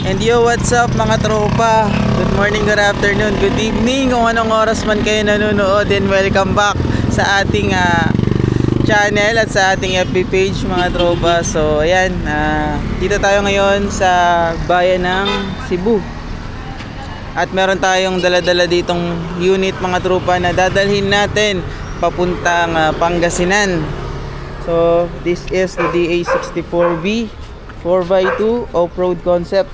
And yo, what's up mga tropa? Good morning, good afternoon, good evening, kung anong oras man kayo nanonood. And welcome back sa ating channel at sa ating FB page mga tropa. So ayan, dito tayo ngayon sa bayan ng Cebu. At meron tayong dala-dala ditong unit mga tropa na dadalhin natin papuntang Pangasinan. So this is the DA64B 4x2 off-road concept.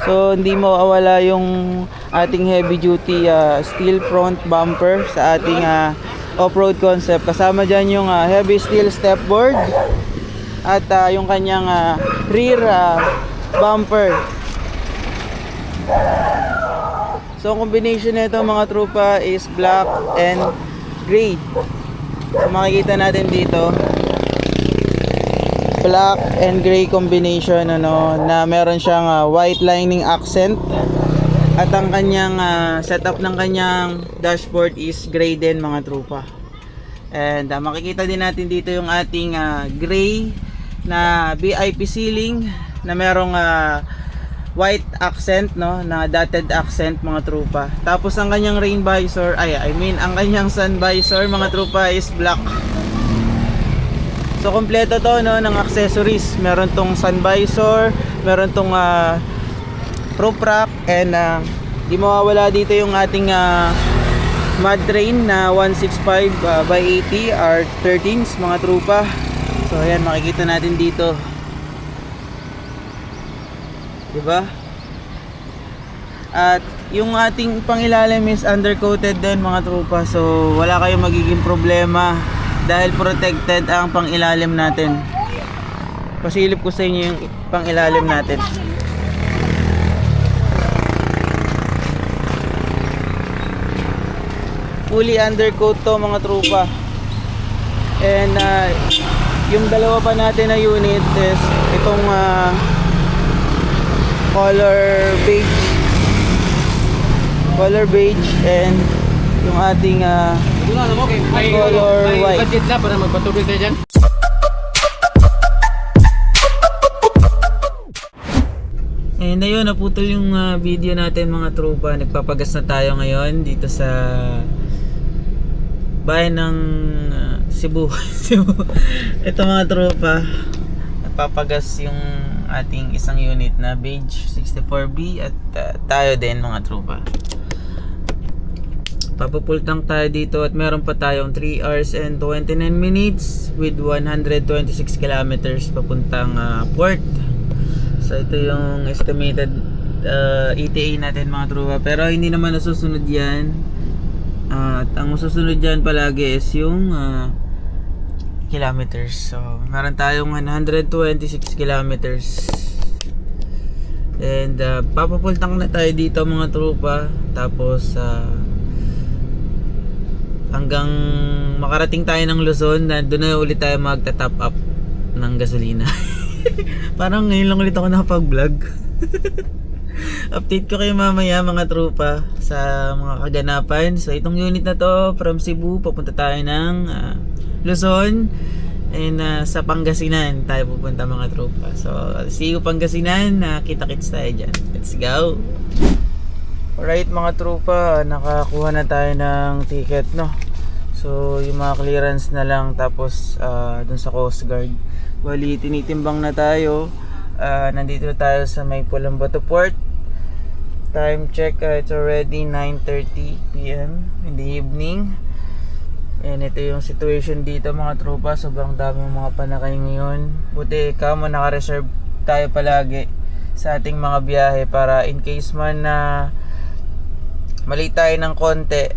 So hindi mawawala yung ating heavy duty steel front bumper sa ating off-road concept. Kasama dyan yung heavy steel step board at yung kanyang rear bumper. So ang combination nito mga tropa is black and gray. So makikita natin dito black and gray combination na meron siyang white lining accent at ang kanyang setup ng kanyang dashboard is gray din mga tropa. And makikita din natin dito yung ating gray na VIP ceiling na merong white accent na dotted accent mga tropa. Tapos ang kanyang rain visor ang kanyang sun visor mga tropa is black. So kompleto to ng accessories. Meron tong sun visor, meron tong roof rack, and di mawawala dito yung ating mud train na 165 by 80 R13s mga trupa. So ayan, makikita natin dito, diba? At yung ating pangilalim is undercoated din mga trupa. So wala kayong magiging problema dahil protected ang pangilalim natin. Pasilip ko sa inyo yung pangilalim natin. Fully undercoat to mga trupa. And yung dalawa pa natin na unit is itong color beige and yung ating color white. Budget na para magpatuloy tayo dyan. And ayun, naputol yung video natin mga tropa. Nagpapagas na tayo ngayon dito sa bayan ng Cebu. Ito mga tropa, nagpapagas yung ating isang unit na beige 64B at tayo din mga tropa. Papupull tank tayo dito at meron pa tayong 3 hours and 29 minutes with 126 kilometers papuntang port. So ito yung estimated ETA natin mga trupa, pero hindi naman nasusunod yan. At ang masusunod dyan palagi is yung kilometers. So meron tayong 126 kilometers. And papupull tank na tayo dito mga trupa. Tapos hanggang makarating tayo ng Luzon, na doon na ulit tayo magta-top up ng gasolina. Parang ngayon lang ulit ako nakapag-vlog. Update ko kayo mamaya mga trupa sa mga kaganapan. So itong unit na to from Cebu, papunta tayo ng Luzon, and sa Pangasinan tayo pupunta mga trupa. So see you Pangasinan, kita-kits tayo dyan. Let's go! Alright mga trupa, nakakuha na tayo ng ticket So yung mga clearance na lang, tapos dun sa Coast Guard. Bali tinitimbang na tayo. Nandito na tayo sa may Pulang Bato Port. Time check, it's already 9:30 PM in the evening. And ito yung situation dito mga tropa. Sobrang daming mga panakay ngayon. Buti kamo naka-reserve tayo palagi sa ating mga biyahe para in case man na mali tayo ng konti,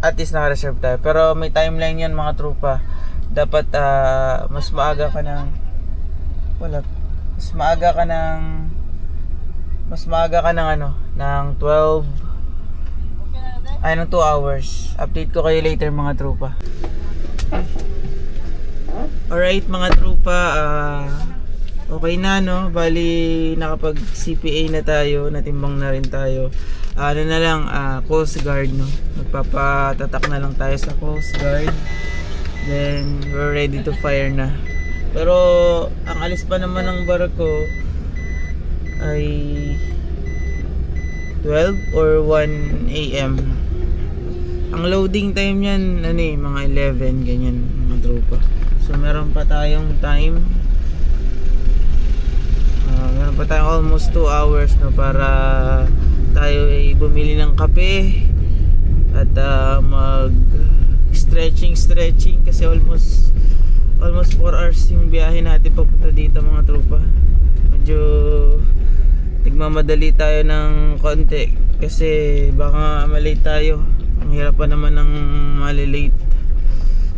at least naka-reserve tayo. Pero may timeline yan mga trupa. Dapat mas maaga ka ng ng 12 ng 2 hours. Update ko kayo later mga trupa. Alright mga trupa, okay na bali nakapag CPA na tayo, natimbang na rin tayo. Na lang, Coast Guard magpapatatak na lang tayo sa Coast Guard, then we're ready to fire na. Pero ang alis pa naman ng barko ay 12 or 1 AM. Ang loading time niyan mga 11 ganyan mga tropa. So meron pa tayong time. Meron pa tayong almost 2 hours no, para tayo ay bumili ng kape at mag stretching kasi almost 4 hours yung biyahe natin papunta dito mga tropa. Medyo nagmamadali tayo ng konti kasi baka malate tayo. Ang hirap pa naman ng malilate,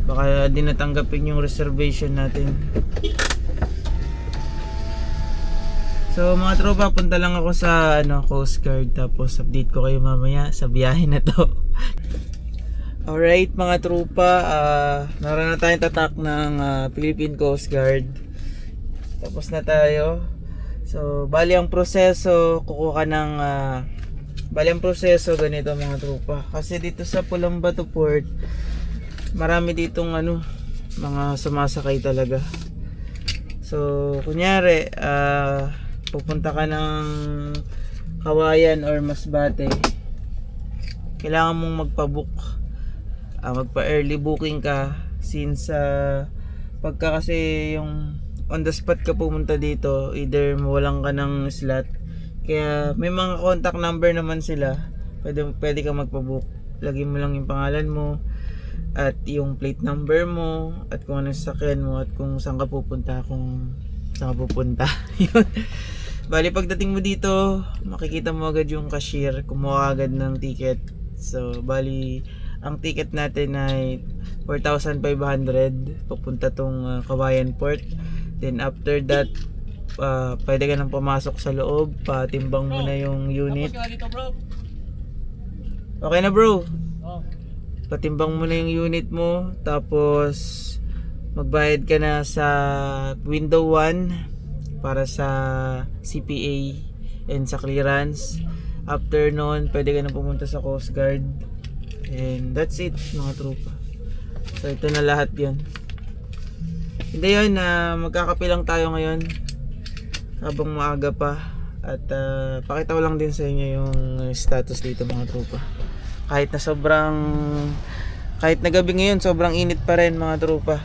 baka di natanggapin yung reservation natin. So mga tropa, punta lang ako sa Coast Guard, tapos update ko kayo mamaya sa biyahe na to. Alright mga tropa, naroon na tayong tatak ng Philippine Coast Guard. Tapos na tayo. So bali ang proseso, kukuha ng bali ang proseso ganito mga tropa. Kasi dito sa Pulang-Bato Port, marami ditong mga sumasakay talaga. So kunyari pupunta ka ng Kawayan or Masbate, kailangan mong magpa-book, magpa-early booking ka, since pagka kasi yung on the spot ka pumunta dito, either mawalan ka ng slot, kaya may mga contact number naman sila, pwede ka magpa-book. Lagay mo lang yung pangalan mo at yung plate number mo at kung anong sasakyan mo at kung saan ka pupunta, yun. Bali pagdating mo dito, makikita mo agad yung cashier, kumuha agad ng ticket. So bali ang ticket natin ay 4,500 papunta tong Kawayan Port. Then after that, pwede ka nang pumasok sa loob, patimbang mo na yung unit. Okay na bro? Patimbang mo na yung unit mo, tapos magbayad ka na sa window 1 para sa CPA and sa clearance. After nun, pwede ka na pumunta sa Coast Guard. And that's it mga tropa. So ito na lahat yan. Hindi yun, magkakape lang tayo ngayon habang maaga pa. At pakita ko lang din sa inyo yung status dito mga tropa. Kahit na gabi ngayon, sobrang init pa rin mga tropa.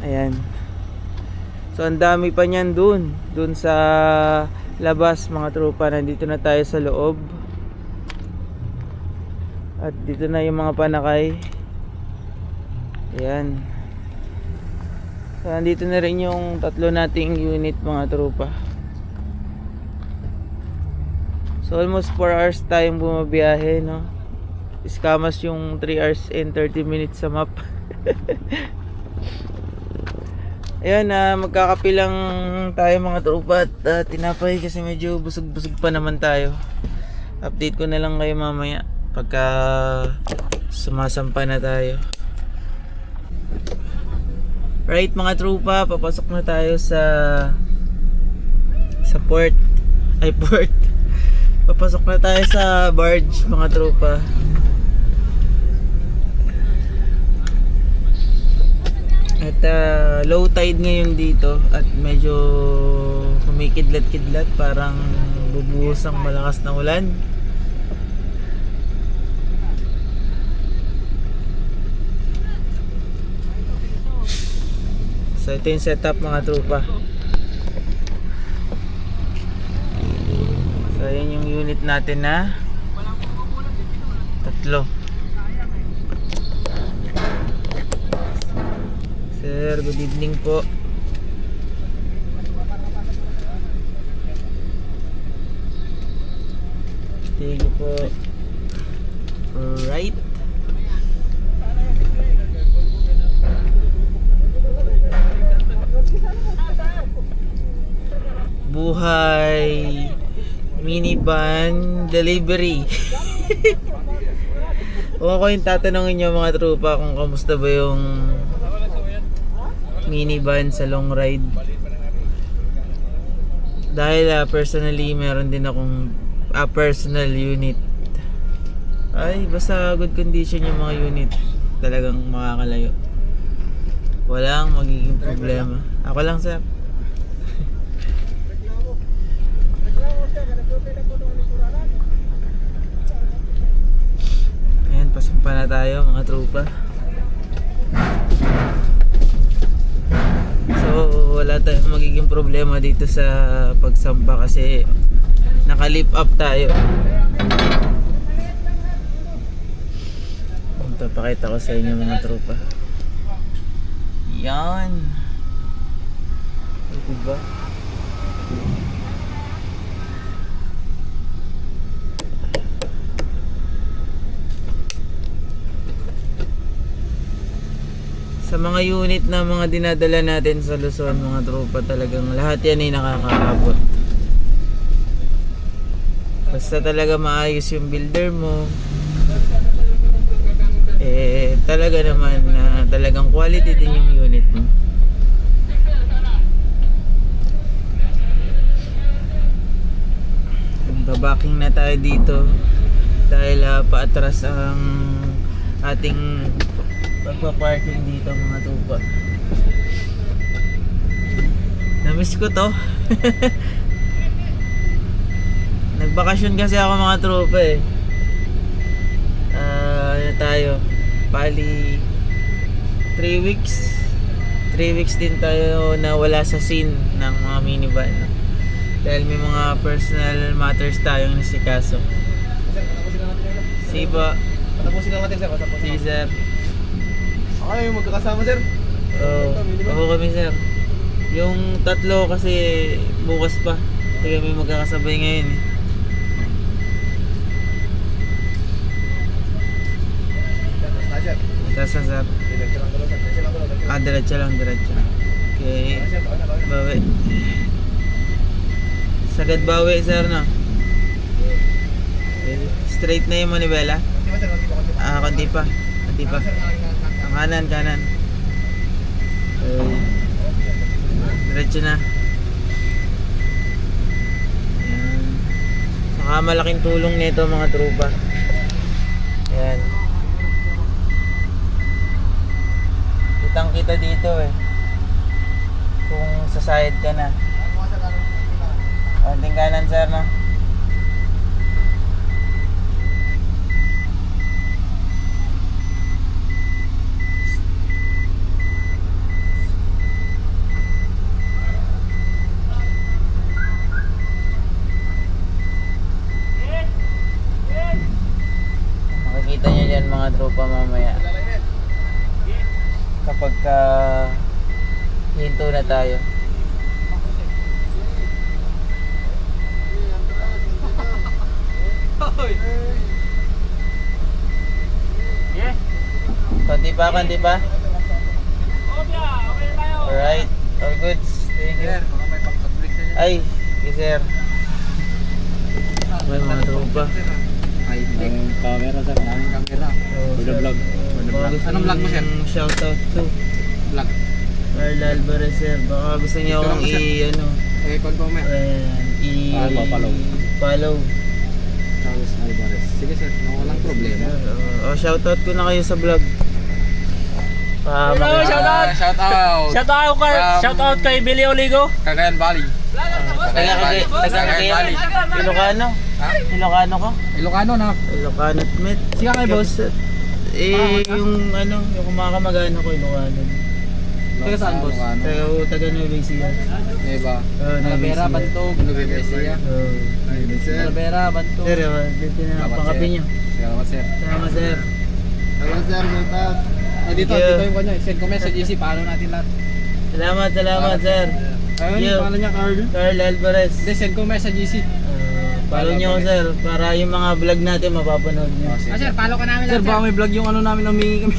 Ayan. So ang dami pa niyan dun sa labas mga tropa. Nandito na tayo sa loob. At dito na yung mga panakay. Ayan. So nandito na rin yung tatlo nating unit mga tropa. So almost 4 hours tayong bumabiyahe, no? Iskamas yung 3 hours and 30 minutes sa map. Ayan, magkakape lang tayo mga tropa at tinapay kasi medyo busog-busog pa naman tayo. Update ko na lang kayo mamaya pagka sumasampa na tayo. Right mga tropa, papasok na tayo sa port. Papasok na tayo sa barge mga tropa. At low tide ngayon dito at medyo kumikidlat-kidlat, parang bubuhos ang malakas na ulan. So ito yung setup mga tropa. So yun yung unit natin na tatlo. Sir, good evening po. Thank you po. Alright. Buhay minivan delivery. Kung ako yung tatanungin nyo mga tropa kung kamusta ba yung minivan sa long ride, dahil personally meron din akong personal unit. Ay basta good condition yung mga unit, talagang makakalayo. walang magiging problema. Ako lang sir. Ayan, pasumpa na tayo mga tropa. So wala tayong magiging problema dito sa pagsampa kasi naka-lift up tayo. Ito, pakita ko sa inyo mga tropa. Yan. Diba? Sa mga unit na mga dinadala natin sa Luzon mga tropa, talagang lahat yan ay nakakaabot. Basta talaga maayos yung builder mo, talaga naman na talagang quality din yung unit mo. Babaking na tayo dito dahil paatras ang ating pagpa-parking dito mga tropa. Namiss ko to. Nagbakasyon kasi ako mga tropa eh. Ano tayo? Bali 3 weeks. 3 weeks din tayo na wala sa scene ng mga minivan. Dahil may mga personal matters tayong nasikaso. Sige po. Patapusin lang natin sir. Sige sir. Okay, magkakasama sir. Ako kami sir. Yung tatlo kasi bukas pa. Hindi kami magkakasabay ngayon eh. Tasa sir. Diretso lang. Okay. Bawi. Sagad bawi sir no? Okay. Straight na yung manibela? Konti pa. Kanan. Okay. Diretso na. Ayan. Saka malaking tulong nito mga tropa. Ayan. Kitang kita dito eh. Kung sa side ka na. Konting kanan sir no? Makikita nyo dyan mga tropa mamaya kapag hinto na tayo. Konti pa. Alright, all goods. Thank you. Ay, okay sir. Okay mga tropa. Ang camera sir, maraming camera. Buda vlog. Anong vlog mo sir? Shoutout to Vlog. Carl Alvarez sir. Baka gusto niyo akong follow. Charles Alvarez. Sige sir, walang problema. Shoutout ko na kayo sa vlog. Hello, shout out kay Billy Oligo. Cagayan Valley. Cagayan Valley. Ilocano? Ha? Ilocano ko? Ilocano na. Ilocano met. Sige kay boss. Yung mga kamag-ano ko Ilocano. Taga saan boss? Taga Nueva Ecija. Diba? Talavera, Bantog, Nueva Ecija. Talavera, Bantog. Sir, dito na pangkapi nyo. Salamat sir. Salamat sir. Salamat sir, shout dito yung kanya. Send comment sa GC, paano natin lahat. Salamat sir. Ayun, yung pangalan niya Carl Alvarez. Hindi, send comment sa GC. Follow nyo ko sir para yung mga vlog natin mapapanood nyo. Sir, follow ka namin Sir, lang baka may vlog yung ano namin humingi kami.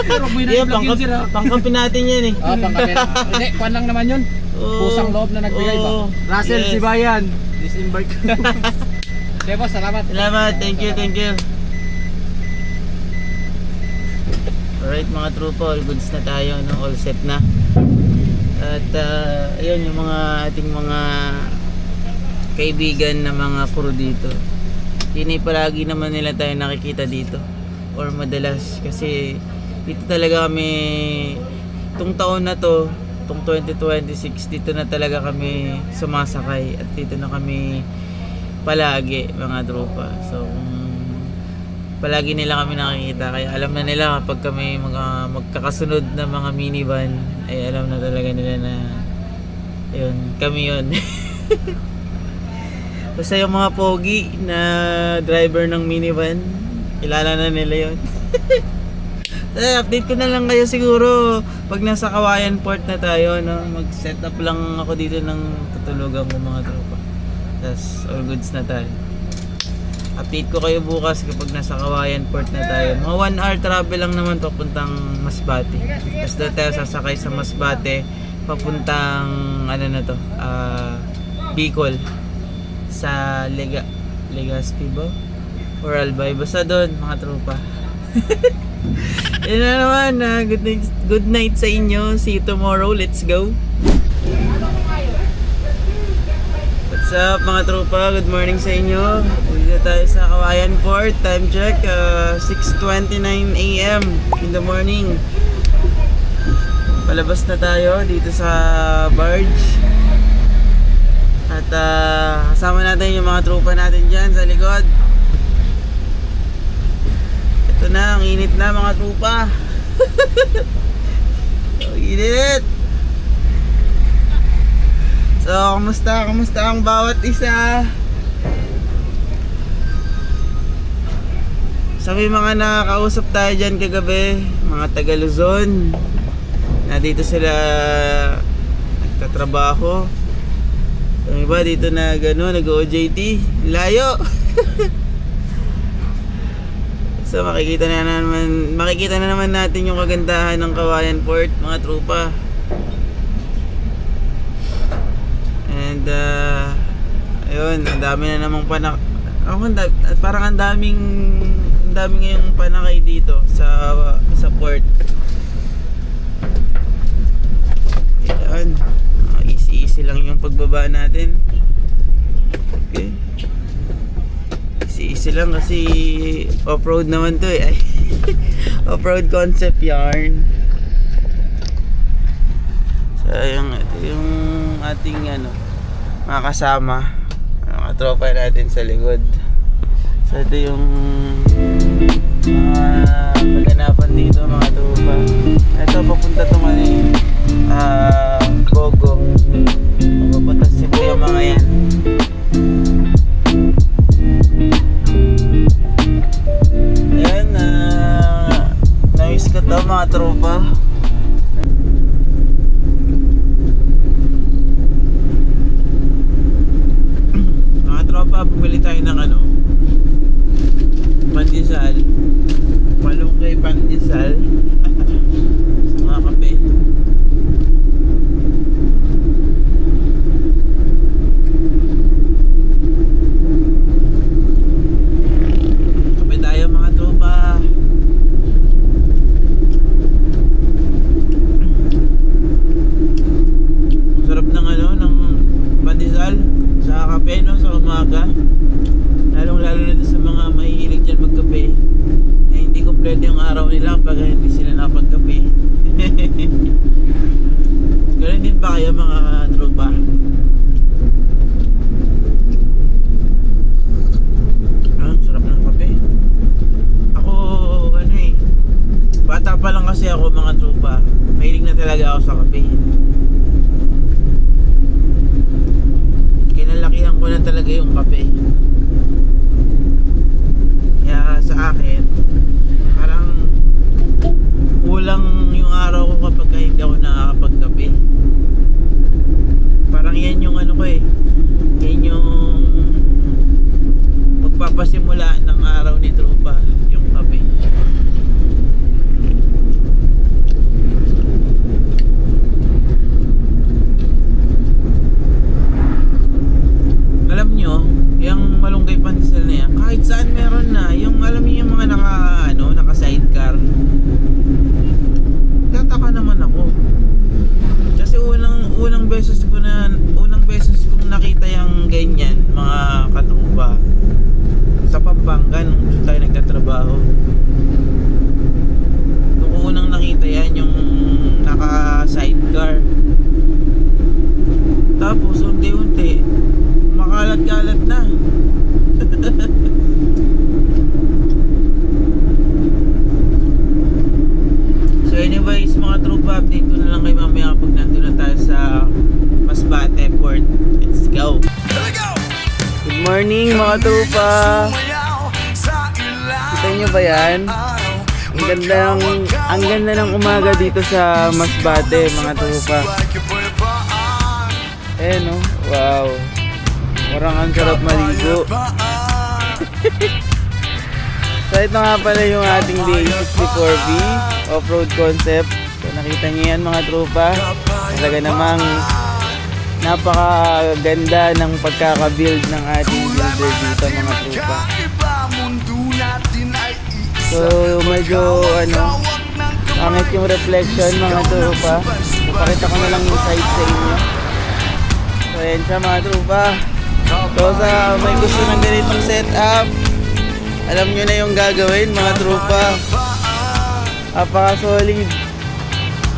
Sir, huwag mo na i-vlog yun sir ha. Pangkapi natin yan eh. pangkape. Hindi, kwan lang naman yun. Pusang loob na nagbigay ba? Russell Yes. Sibayan, disembark. Sige boss, salamat. Salamat, thank you. Alright mga tropa, all goods na tayo, no? All set na. At ayun yung mga ating mga kaibigan na mga crew dito. Hindi palagi naman nila tayo nakikita dito or madalas kasi dito talaga kami itong taon na to, itong 2026, dito na talaga kami sumasakay at dito na kami palagi mga tropa. So palagi nila kami nakikita, kaya alam na nila kapag kami magkakasunod na mga minivan, ay alam na talaga nila na yun, kami yun. Basta yung mga pogi na driver ng minivan, kilala na nila yun. Update ko na lang kayo siguro pag nasa Kawayan Port na tayo, no? Mag-set up lang ako dito ng tutulugan ko mga tropa. Tapos all goods na tayo. Update ko kayo bukas kapag nasa Kawayan Port na tayo. Mga 1 hour travel lang naman papuntang Masbate. Tapos doon tayo sasakay sa Masbate papuntang ano na to, Bicol sa Legazpi ba? Or Albay. Basta doon mga tropa. Yun na naman, good night sa inyo. See you tomorrow. Let's go. What's up mga tropa? Good morning sa inyo. Dito tayo sa Kawayan Port. Time check, 6:29 AM in the morning. Palabas na tayo dito sa barge. At kasama natin yung mga tropa natin dyan sa likod. Ito na, ang init na mga tropa. Ang init. So, kamusta ang bawat isa? Sabi mga nakakausap tayo dyan kagabi, mga taga Luzon. Na dito sila nagtatrabaho. Yung iba dito nag-OJT. Layo. So makikita na naman natin yung kagandahan ng Kawayan Port mga tropa. And ayun, ang dami na namang parang ang dami ngayong panakay dito sa port. Ayan, easy lang yung pagbaba natin. Okay. Easy lang kasi off-road naman to eh. Off-road concept yarn. So yung ating mga kasama, mga tropa natin sa likod. So ito yung mga kaganapan dito mga tropa. Ito papunta tong Gogo. Papunta sa Cebu yung mga yan. Ayan, na-miss ko to mga tropa. Mga tropa, bumili tayo ng pandesal. Malunggay pandesal. Sa mga kape. Lalong-lalo na sa mga mahihilig dyan magkape, eh, hindi kompleto yung araw nila pag hindi sila napagkape. Ganun din ba kayo mga tropa? Ang sarap ng kape. Ako bata pa lang kasi ako mga tropa, mahilig na talaga ako sa kape. Kinalakihan ko na talaga yung kape. Kaya sa akin, parang kulang yung araw ko kapag hindi ako nakakapagkape. Parang yan yung yan yung magpapasimula ng araw ni tropa, yung kape. Alam nyo, yung malunggay pandesal na yan, kahit saan meron na. Yung alam niyo yung mga naka sidecar. Tataka naman ako. Kasi unang beses kong nakita yung ganyan, mga katuba. Sa Pampanga nung tayo nagtatrabaho. Nung unang nakita yan, yung naka sidecar. Tapos unti-unti makalat-kalat na. So anyways mga tropa, update ko na lang kayo mamaya kapag nandun na tayo sa Masbate Port. Let's go! Good morning mga tropa! Kita nyo ba yan? Ang ganda ng umaga dito sa Masbate mga tropa. Eh no? Wow! Parang ang sarap maligo. So ito nga pala yung ating DA64V off-road concept. So nakita nyo yan mga tropa. Talaga namang napakaganda ng pagkakabuild ng ating builder dito mga tropa. So medyo pangit yung reflection mga tropa. Ipakita ko na lang yung side sa inyo. So yan siya mga tropa. So sa may gusto ng ganitong setup, alam nyo na yung gagawin mga tropa. Apaka solid.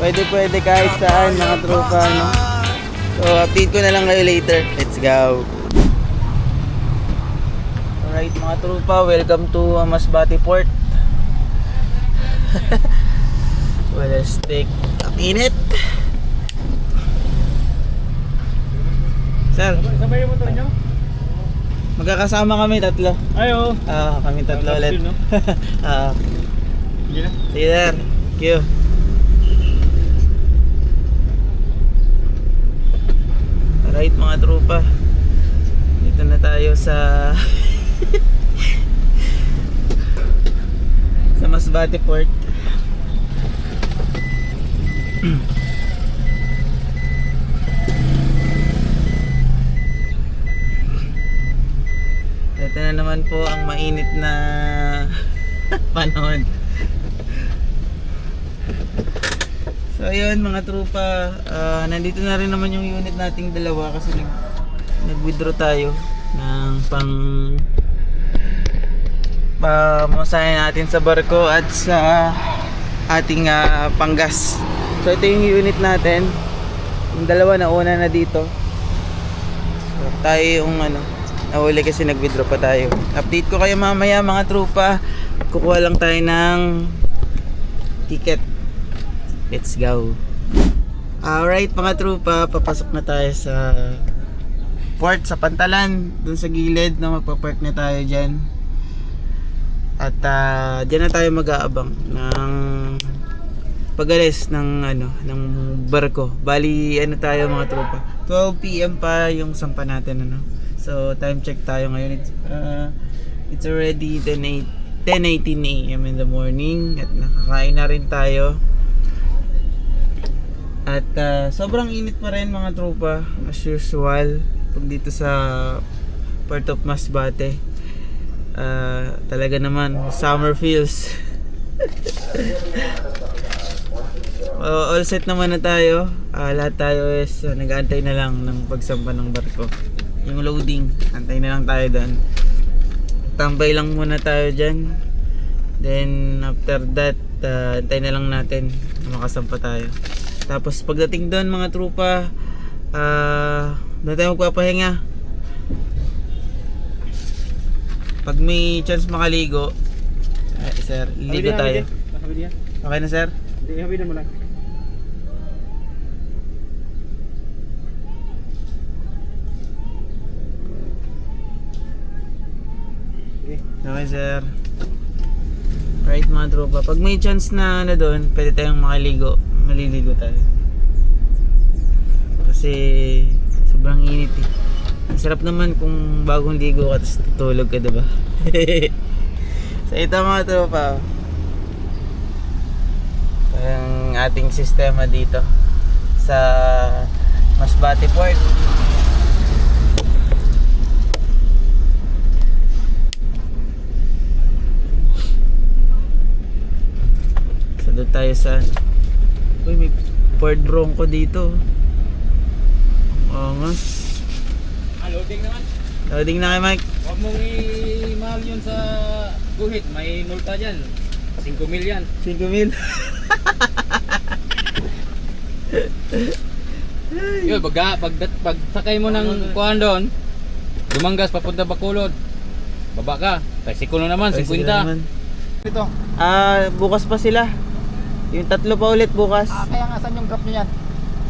Pwede kahit saan mga tropa, no? So update ko na lang kayo later. Let's go. Alright mga tropa, welcome to Masbate Port. Wala stick. Ang init. Sir, Sabay yung motor nyo? magkakasama kami tatlo. Ayo. Kami tatlo ulit. No? Sige na. Sige sir. Thank you. Alright mga tropa, dito na tayo sa sa Masbate Port. Ito na naman po ang mainit na panahon. So ayun mga tropa, nandito na rin naman yung unit nating dalawa kasi nag-withdraw tayo ng pamasahe natin sa barko at sa ating panggas. So ito yung unit natin, yung dalawa na una na dito. So tayo yung nahuli kasi nag-withdraw pa tayo. Update ko kayo mamaya mga tropa. Kukuha lang tayo ng ticket. Let's go. Alright mga tropa, papasok na tayo sa port, sa Pantalan, dun sa gilid na magpapark na tayo dyan. At dyan na tayo mag-aabang ng pag-alis ng barko. Bali tayo mga tropa, 12 PM pa yung sampa natin So time check tayo ngayon. It's already 10:18 AM in the morning at nakakain na rin tayo. At sobrang init pa rin mga tropa as usual pag dito sa Port of Masbate. Talaga naman summer feels. All set naman na tayo. Lahat tayo is nag-aantay na lang ng pagsampa ng barko. Yung loading, antay na lang tayo doon. Tambay lang muna tayo dyan. Then after that, antay na lang natin na makasampa tayo. Tapos pagdating doon mga tropa, doon tayo magpapahinga. Pag may chance makaligo, sir, ligo tayo. Okay na sir? Hindi, habidan mo lang. Okay sir. Right mga tropa, pag may chance na doon, pwede tayong makaligo. Maliligo tayo. Kasi sobrang init eh. Ang sarap naman kung bagong ligo ka tapos tutulog ka, diba? So ito mga tropa, ang ating sistema dito sa Masbate Port. So doon tayo sa uy, may Ford Bronco dito. Oo nga. Loading naman. Loading na kay Mike. Huwag mong i-mahal yun sa guhit. May multa dyan. 5 mil yan. 5 mil. Yun, pag sakay mo ng kuhan doon, Dumanggas papunta Bacolod. Baba ka. Tricycle naman, 50. Ito. Bukas pa sila. Yung tatlo pa ulit bukas. Kaya nga saan yung drop niyo yan?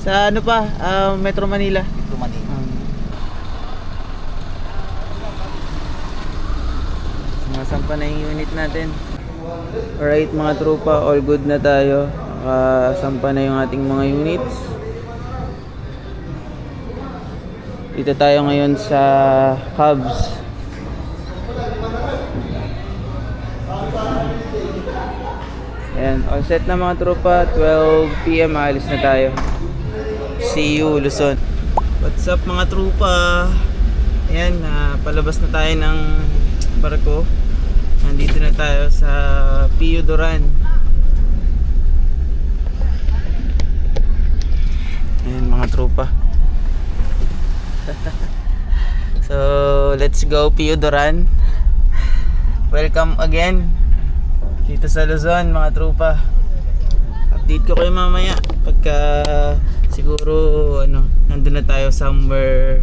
Sa ano pa? Metro Manila. Ito Manila. Sumasampa na yung unit natin. Alright mga tropa, all good na tayo. Sampa na yung ating mga units. Dito tayo ngayon sa Cubs. Ayan, all set na mga tropa. 12 PM alis na tayo. See you Luzon. What's up mga tropa? Ayan, palabas na tayo ng barko. Nandito na tayo sa Pio Duran. Ayan mga tropa. So, let's go Pio Duran. Welcome again dito sa Luzon mga tropa. Update ko kayo mamaya pagka siguro nandun na tayo somewhere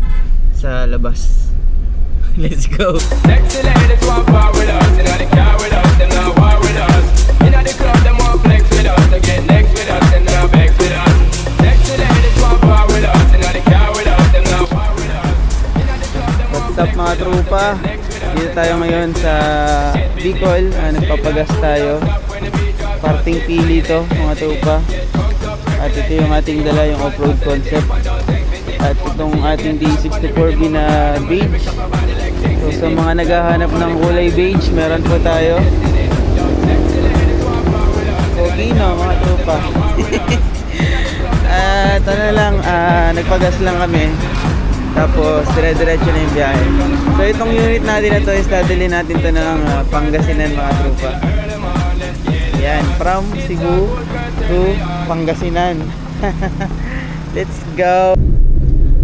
sa labas. Let's go. Next to ladies want part with us, inna the car with us, them not war with us. Inna the club them want flex with us, they get next with us, them not vex with us. Next to ladies want part with us, inna the car with us, them not war with us. Inna the club them want What's up mga tropa? Dito tayo ngayon sa Bicol. Nagpapagas tayo. Parting pili to mga tropa. At ito yung ating dala, yung off-road concept. At itong ating D64B na beige. So sa mga naghahanap ng kulay beige, meron po tayo. Okay no mga tropa. At nagpagas lang kami. Tapos dire-diretso na yung biyahe. So itong unit natin na to is dadalhin natin to ng Pangasinan mga tropa. Yan, from Cebu to Pangasinan. Let's go.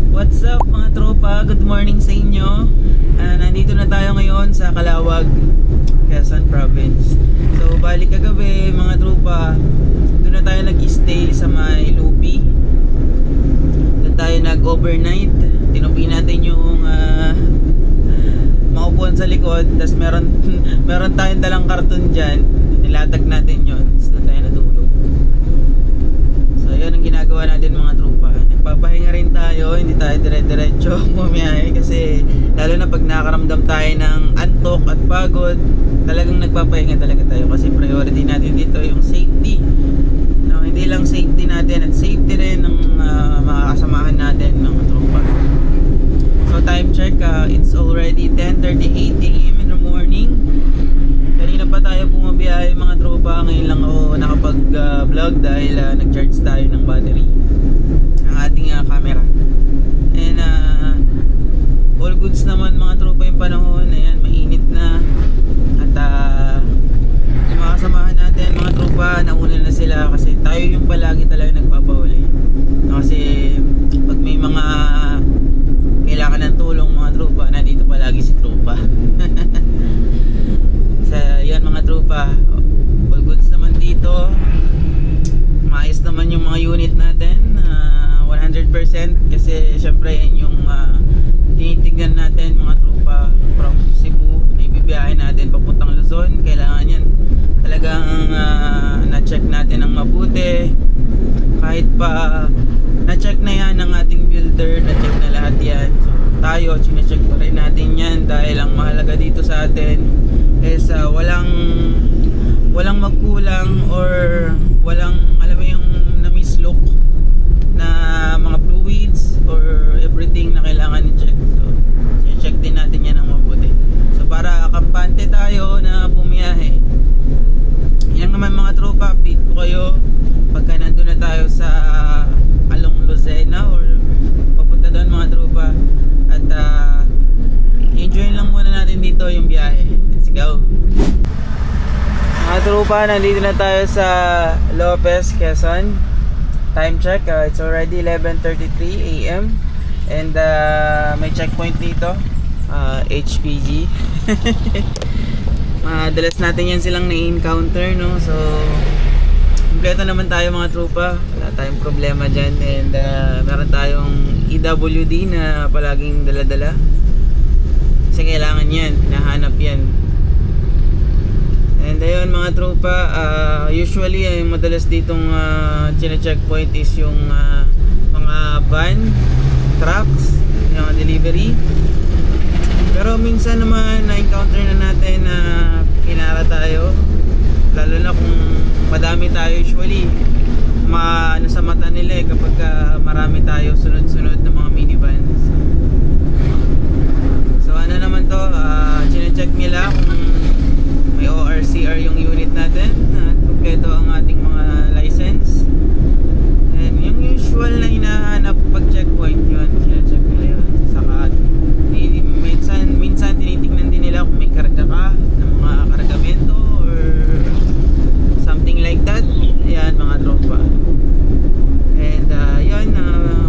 What's up mga tropa? Good morning sa inyo. Nandito na tayo ngayon sa Calawag, Quezon Province. So balik kagabi mga tropa, doon na tayo nag-stay sa may Lupi. Doon tayo nag-overnight. Tinupi natin yung maupuan sa likod. Tapos meron tayong dalang karton dyan. Nilatag natin yun. Tapos doon tayo natulog. So yun ang ginagawa natin mga tropa. Nagpapahinga rin tayo. Hindi tayo dire-diretso bumiyahe. Kasi lalo na pag nakakaramdam tayo ng antok at pagod, talagang nagpapahinga talaga tayo. Kasi priority natin dito yung safety. No, hindi lang safety natin at safety rin ng mga kasamahan natin mga tropa. So time check, it's already 10:38 AM in the morning. Kanina pa tayo bumabiyahe mga tropa. Ngayon lang ako nakapag-vlog dahil nag-charge tayo ng battery ng ating camera. And all goods naman mga tropa yung panahon. Ayan, mainit na. At yung mga kasamahan natin mga tropa, nauna na sila kasi tayo yung palagi talaga nagpapahuli. Kasi pag may mga kailangan ng tulong mga tropa, nandito palagi si tropa. Yan mga tropa, all goods naman dito. Maayos naman yung mga unit natin, 100% kasi syempre yan yung tinitignan natin mga tropa. From Cebu na ibibiyahe natin papuntang Luzon, kailangan yan talagang na-check natin ng mabuti. Kahit pa na-check na yan ng ating builder, na-check na lahat yan. So tayo, chine-check pa rin natin yan dahil ang mahalaga dito sa atin is walang magkulang or walang alam mo yung na-mislook na mga fluids or everything na kailangan i-check. So i-check din natin yan ng mabuti. So para kampante tayo na bumiyahe. Yan naman mga tropa, update ko kayo pagka nandun na tayo sa Along Lucena or papunta doon mga tropa. At enjoy lang muna natin dito yung biyahe. Let's go. Mga tropa, nandito na tayo sa Lopez, Quezon. Time check, it's already 11:33 AM. And may checkpoint dito, HPG. Madalas natin yan silang na-encounter, no? So kumpleto naman tayo mga tropa. Wala tayong problema dyan. And meron tayong EWD na palaging dala-dala. Kasi kailangan yan. Hinahanap yan. And ayun mga tropa, usually yung madalas ditong chine-checkpoint is yung mga van, trucks, yung delivery. Pero minsan naman na-encounter na natin na pinara tayo. Lalo na kung madami tayo usually. Ano sa mata nila kapag marami tayo sunod-sunod na mga minivans. So ano naman to, chine-check nila kung may ORCR yung unit natin at kumpleto ang ating mga license. And yung usual na hinahanap pag checkpoint yun, chine-check nila yun. Saka minsan tinitingnan din nila kung may karga ka ng mga kargamento or something like that. Ayan mga tropa. And yun,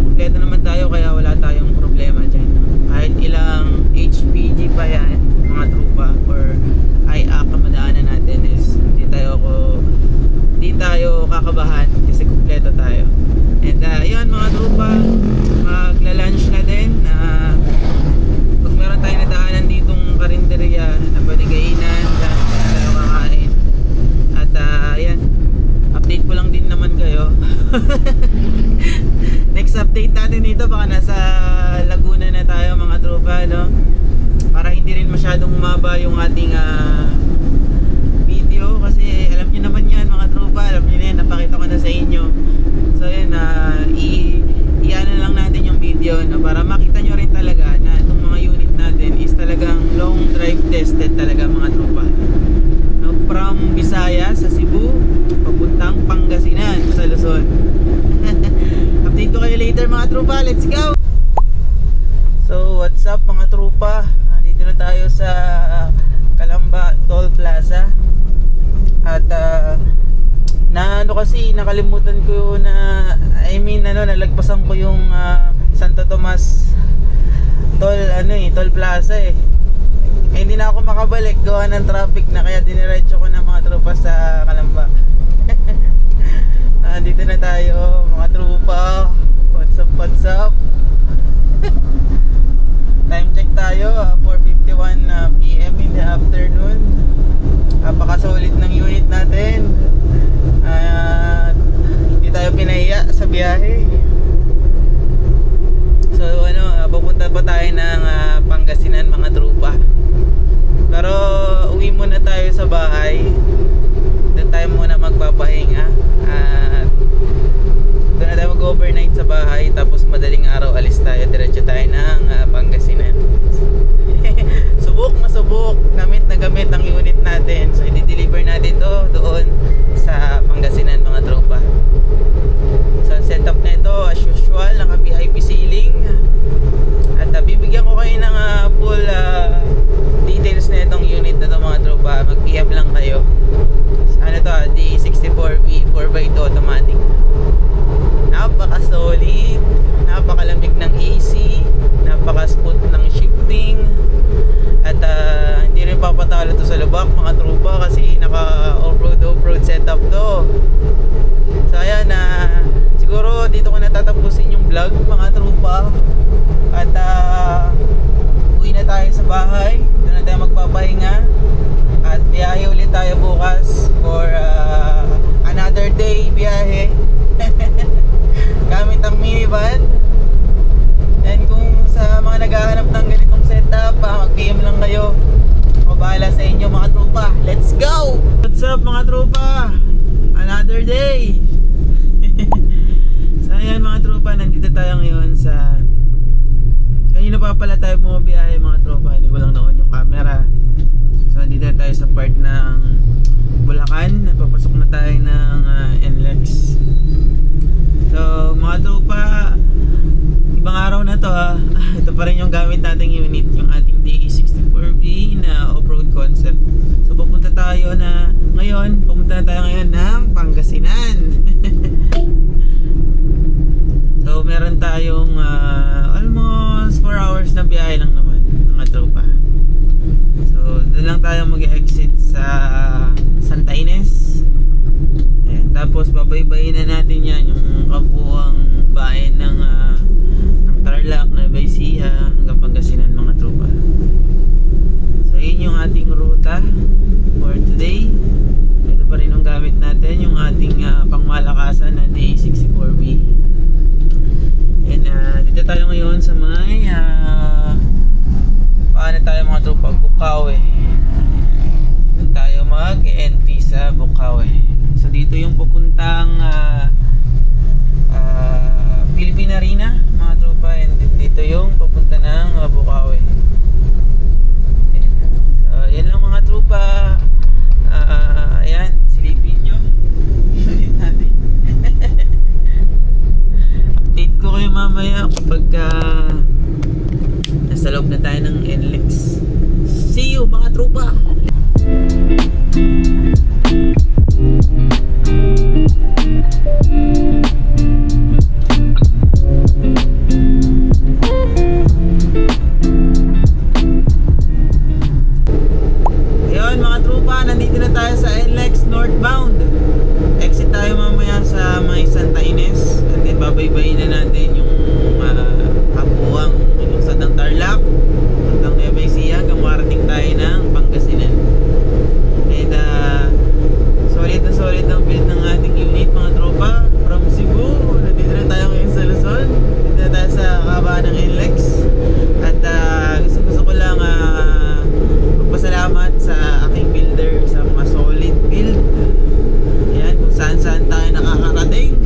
kumpleto naman tayo kaya wala tayong problema dyan. Kahit ilang HPG pa yan mga tropa or IAC ang madaanan natin is di tayo kakabahan kasi kumpleto tayo. And yun mga tropa, magla-lunch na din. Pag meron tayong nadaanan ditong karinderya na pwede kainan, lunch na tayo kakain. At yan, update ko lang din naman kayo. Next update natin dito baka nasa Laguna na tayo mga tropa, no? Para hindi rin masyadong humaba yung ating video kasi alam niyo naman yan mga tropa, alam niyo na yan, napakita ko na sa inyo. So yun, i-ano lang natin yung video na para makita nyo rin talaga na itong mga unit natin is talagang long drive tested talaga mga tropa, no? From Visaya sa Cebu papuntang Pangasinan sa Luzon. Update ko kayo later mga tropa, let's go! So what's up mga tropa, dito na tayo sa Calamba Toll Plaza. At nakalimutan ko na nalagpasan ko yung Santo Tomas Toll Plaza eh. Hindi na ako makabalik gawa ng traffic na kaya diniretso ko na mga tropa sa Calamba. Dito na tayo mga tropa. What's up? Time check tayo, 4:51 PM in the afternoon. Napakasolid ng unit natin. Hindi tayo pinahiya sa biyahe. So pupunta pa tayo ng Pangasinan mga tropa. Pero uwi muna tayo sa bahay. Doon tayo muna magpapahinga. Doon na tayo mag-overnight sa bahay. Tapos madaling araw alis tayo. Diretso tayo ng Pangasinan. Subok na subok, gamit na gamit ang unit natin. So i-deliver natin to doon sa Pangasinan mga tropa. So setup na ito as usual, naka VIP ceiling. At bibigyan ko kayo ng full details na itong unit na to mga tropa. Mag-PM lang kayo. Ano to, D64V 4x2 automatic. Napaka-solid, napakalamig ng AC, napaka-smooth ng shifting. At hindi rin papatalo to sa lubak mga tropa kasi naka off-road setup to. So ayan, siguro dito ko natatapusin yung vlog mga tropa. At uwi na tayo sa bahay. Doon na tayo magpapahinga. At biyahe ulit tayo bukas for another day biyahe. Gamit ang minivan. And kung sa mga naghahanap ng ganitong setup, mag-PM lang kayo. Ako bahala sa inyo mga tropa. Let's go! What's up mga tropa? Another day! So ayan mga tropa, nandito tayo ngayon sa... Kanina pa pala tayo bumabiyahe mga tropa. Hindi ko lang naon yung camera. So nandito tayo sa part ng Bulacan. Napapasok na tayo ng NLEX. So mga tropa, ibang araw na to ha. Ito pa rin yung gamit nating unit, yung ating DE64V na off-road concept. So pupunta tayo ngayon ng Pangasinan. So meron tayong almost 4 hours na biyahe lang naman mga tropa. So doon lang tayo mag-exit sa Santa Ines. Ayan, Tapos babaybayin na natin yan yung kabuuang bayan ng Tarlac, Nueva Ecija hanggang Pangasinan mga tropa. So yun yung ating ruta for today. Ito pa rin ang gamit natin, yung ating pangmalakasan na D64B. And dito tayo ngayon sa may paano tayo mga tropa, Bukawi. Doon tayo mag-entry sa Bukawi. So dito yung pupuntang Philippine Arena mga tropa, and dito yung papunta ng Bukawi. So yan lang mga tropa. Ayan, silipin nyo. Natin. Update ko kayo mamaya kapag nasa loob na tayo ng NLEX. See you mga tropa. Ayun mga tropa, nandito na tayo sa NLEX northbound. Exit tayo mamaya sa may Santa Ines, and then babaybayin na natin yung kabuuang lungsod ng Tarlac hanggang Nueva Ecija hanggang marating tayo ng Pangasinan. And solid na solid ang build ng ating unit mga tropa from Cebu. Nandito na tayo ngayon sa Luzon, nandito na tayo sa kabaan ng NLEX. At gusto ko lang magpasalamat sa aking builder sa mga solid build. Ayan, kung saan saan tayo nakakarating.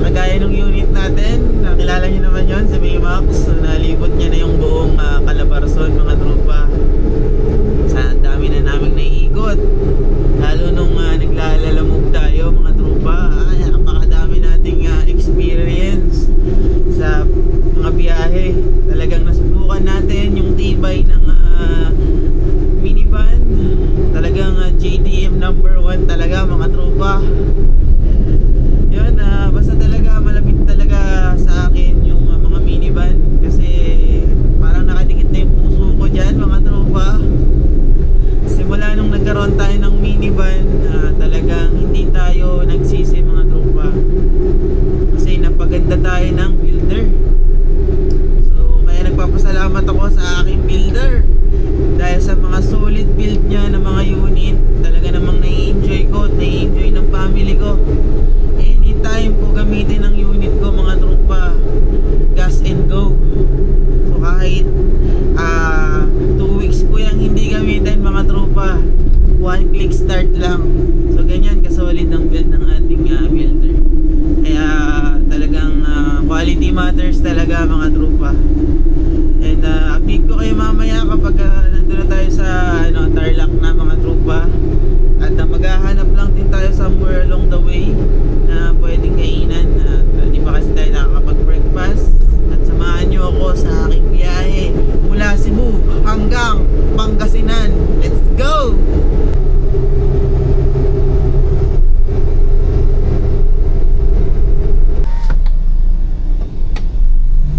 Kagaya ng unit natin, nakilala nyo naman yon si Baymax. So, nalibot niya na yung buong Calabarzon mga tropa. Sa dami na naming naiikot, lalo nung naglalalamove tayo mga tropa. Napakadami nating experience sa mga biyahe. Talagang nasubukan natin yung tibay ng minivan. Talagang JDM number 1 talaga mga tropa. Yun, basta talaga malapit talaga sa akin yung mga minivan, kasi parang nakadikit na yung puso ko dyan mga tropa. Simula nung nagkaroon tayo ng minivan, talagang hindi tayo nagsisi mga tropa, kasi napaganda tayo ng builder. So kaya nagpapasalamat ako sa aking builder dahil sa mga solid build niya ng mga unit. Talaga namang nai-enjoy ko at nai-enjoy ng family ko. Anytime po gamitin ang unit ko mga tropa, gas and go. So kahit 2 weeks ko yung hindi gamitin mga tropa, 1 click start lang. So ganyan kasolid ang build ng ating builder. Kaya talagang quality matters talaga mga tropa. And update ko kayo mamaya kapag nandun na tayo sa Tarlac na mga tropa. At maghahanap lang din tayo somewhere along the way na pwedeng kainan. Di pa kasi tayo nakakapag-breakfast. At samahan nyo ako sa aking biyahe mula Cebu hanggang Pangasinan. Let's go!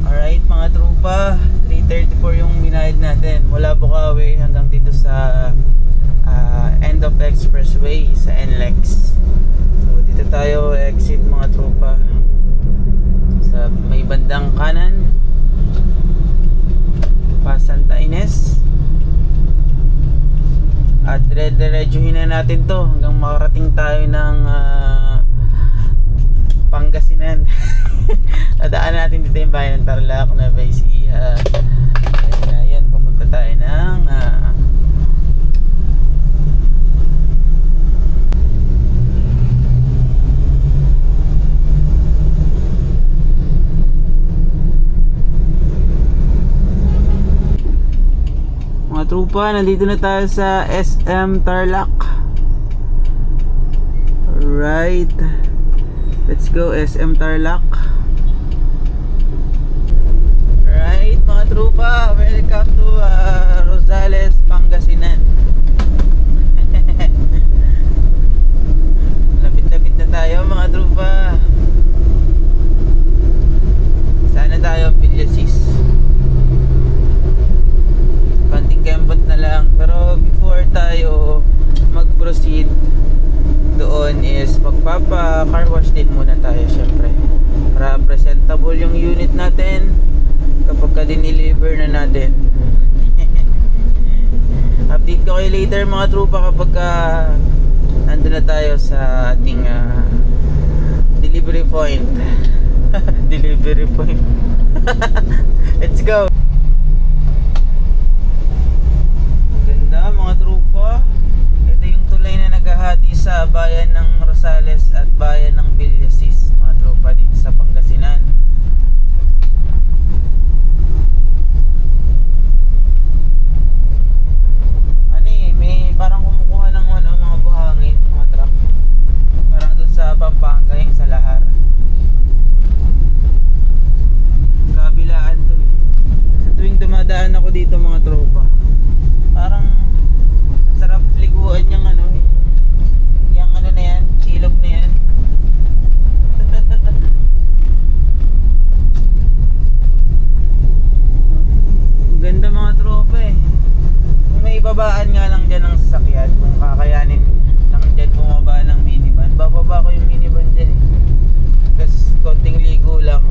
Alright mga tropa, 334 yung binayad natin mula Bukawi hanggang dito sa end of expressway sa NLEX. So dito tayo exit mga tropa sa may bandang kanan pa Santa Ines, at dire-diretsuhin na natin to hanggang makarating tayo ng Pangasinan. Nadaan natin dito yung bayan ng Tarlac, Nueva Ecija. Ayan, papunta tayo ng mga tropa, nandito na tayo sa SM Tarlac. Alright, let's go SM Tarlac. Alright mga tropa, welcome to Rosales, Pangasinan. Lapit-lapit na tayo mga tropa. Sana tayo Villasis. Konting kembot na lang. Pero before tayo mag-proceed doon, unit natin kapag ka-deliver na natin. Update ko kayo later mga tropa kapag nandun na tayo sa ating delivery point. Delivery point. Let's go. Ganda mga tropa. Ito yung tulay na naghahati sa bayan ng Rosales at bayan ng Villasis mga tropa dito sa Pangasinan. May parang kumukuha ng mga buhangin, mga truck. Parang dun sa Pampanga, yung sa Lahar. Kabilaan to eh. Sa tuwing dumadaan ako dito mga tropa, parang ang sarap liguan yung yung na yan, ilog na yan. Ang ganda mga tropa eh. Kung may babaan nga lang dyan ng sasakyan, kung kakayanin lang dyan bumaba ng minivan, bababa ko yung minivan dyan eh. Kasi konting ligo lang.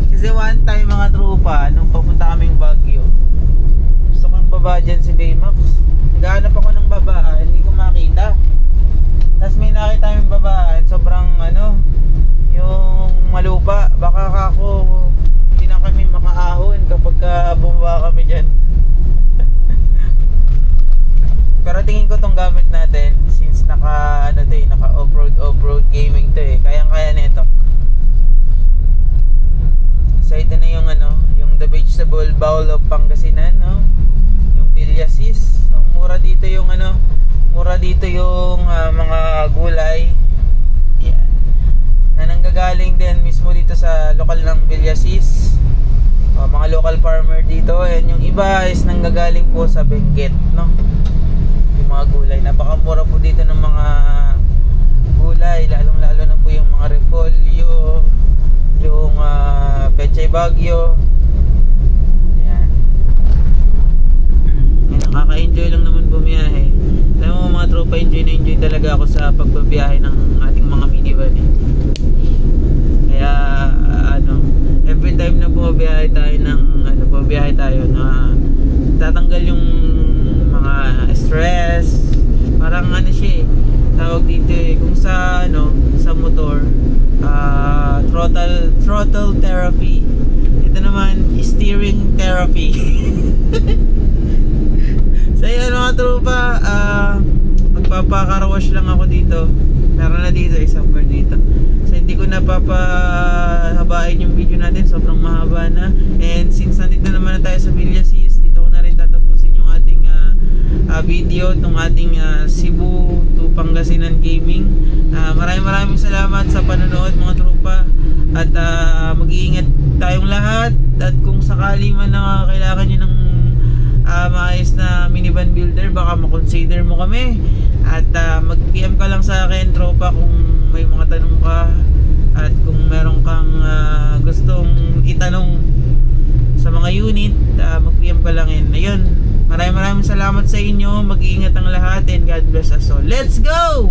Kasi one time mga tropa, nung papunta kaming Baguio, gusto kong baba dyan si Baymax. Naghahanap ako ng babaan, hindi ko makita. Tapos may nakita kaming babaan, sobrang yung malupa. Baka kako hindi na kami makaahon kapag bumaba kami dyan. Pero tingin ko tong gamit natin, since naka off-road gaming to eh, kayang-kaya nito. So ito na yung yung The Vegetable Bowl of Pangasinan, no? Yung Villasis. So, mura dito yung mga gulay. Yan. Na nanggagaling din mismo dito sa lokal ng Villasis. Mga local farmer dito, and yung iba is nanggagaling po sa Benguet, no? Yung mga gulay, napakamura po dito ng mga gulay, lalong-lalo na po yung mga repolyo, yung pechay bagyo. Ayan. Nakaka-enjoy lang naman bumiyahe. Alam mo mga tropa, enjoy na enjoy talaga ako sa pagbabiyahe ng ating mga minivan eh. Kaya every time na bumabiyahe tayo na tatanggal yung mga stress. Parang siya eh, tawag dito eh, kung sa sa motor, throttle therapy. Ito naman, steering therapy. So yun mga tropa, magpapakarawash lang ako dito. Meron na dito, somewhere dito. So hindi ko napapahabain yung video natin, sobrang mahaba na. And since nandito naman na tayo sa Villasis, dito ko na rin tatapusin yung ating video, itong ating Cebu to Pangasinan Gaming. Maraming salamat sa panonood mga tropa. At mag-iingat tayong lahat. At kung sakali man na kailangan nyo ng maayos na minivan builder, baka makonsider mo kami. At mag-PM ka lang sa akin tropa kung may mga tanong ka, at kung meron kang gustong itanong sa mga unit, mag-PM ka lang. Ayun, maraming salamat sa inyo. Mag-iingat ang lahat, and God bless us all. Let's go!